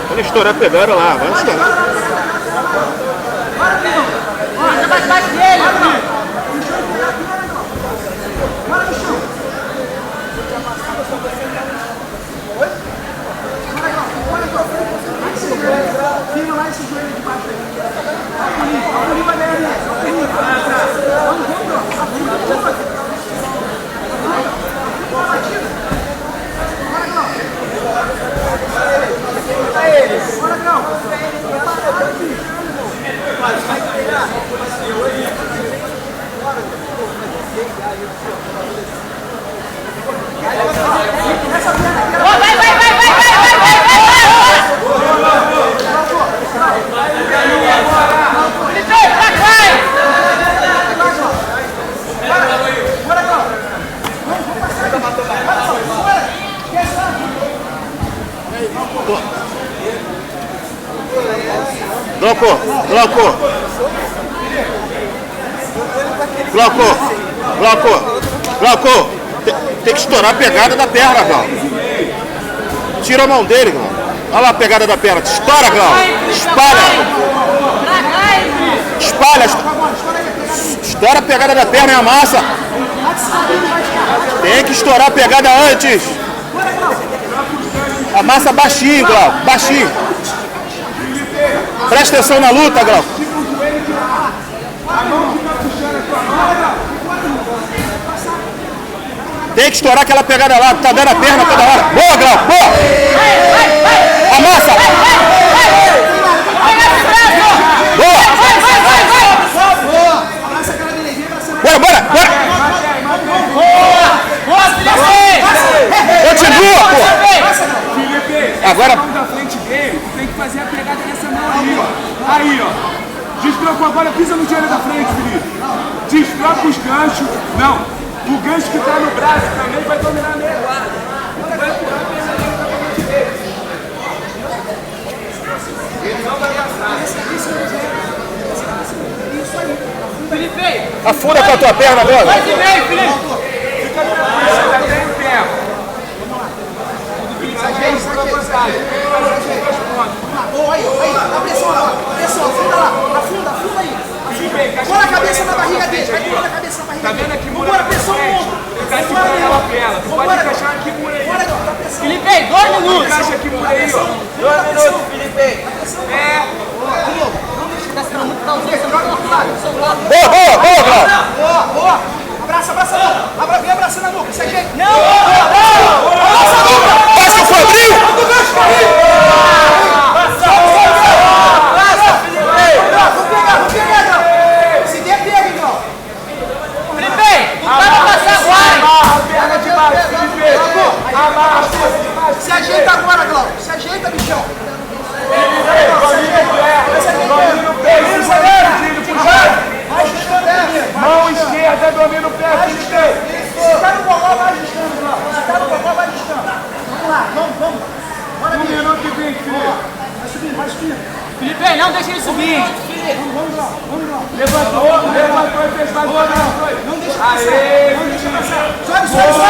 Quando estourar, pegaram lá, vai estourar. Bate dele, Tira lá esse joelho de baixo aí. Apulim vai ganhar ali. Bora, Grão. Glauco, tem que estourar a pegada da perna, Glauco. Tira a mão dele, Glauco. Olha lá a pegada da perna. Estoura, Glauco. Espalha. Estoura a pegada da perna e amassa. Tem que estourar a pegada antes. Amassa baixinho, Glauco. Baixinho. Presta atenção na luta, Glauco. Tem que estourar aquela pegada lá, tá dando a perna toda hora. Boa, Glauco, boa! Amassa! Boa! Bora! Continua, pô! Felipe, agora da frente dele, tem que fazer a pegada nessa mão aí, ó. Aí, ó. Destroca agora, pisa no joelho da frente, Felipe. Destroca os ganchos. Não. O gancho que tá no braço também vai dominar a meia guarda. Vai empurrar a perna dele pra frente dele. Ele não vai passar. Isso aí. Felipe! afunda com a tua perna agora. Vai de meio, Felipe! Fica tranquilo, já tem o tempo. Boa, aí, dá pressão lá, afunda lá, afunda aí. Bora a cabeça na barriga dele, vai pôr a cabeça na barriga Tá dele. vendo aqui, Bora, pressão no ombro. Ele tá segurando aquela perna, tu pode encaixar aqui por aí. Bora, dá pressão. Felipe, 2 minutos! Encaixa aqui por aí, ó. 2 minutos, Felipe. É. Boa. Abraça a nuca. Vem abraçando a nuca, se ajeita. Não! Abraça a nuca. Passa o quadril! Vou pegar, não. Se der, pega, então. Felipe, tu tá pra passar agora! Amarra a perna de baixo, Felipe. Amarra a perna de baixo. Se ajeita agora, Glauco. Se ajeita, bichão. Mão esquerda domina o pé, Felipe. Se tá no bobó, vai ajustando, Glauco. Se tá no bobó, vai ajustando. Vamos lá, vamos. Bora, 1 minuto e 20, Felipe. vai subindo. Felipe, não deixa ele subir! Vamos, Glauco. Levantou e fez mais uma. Não deixa Aê, passar. Sobe.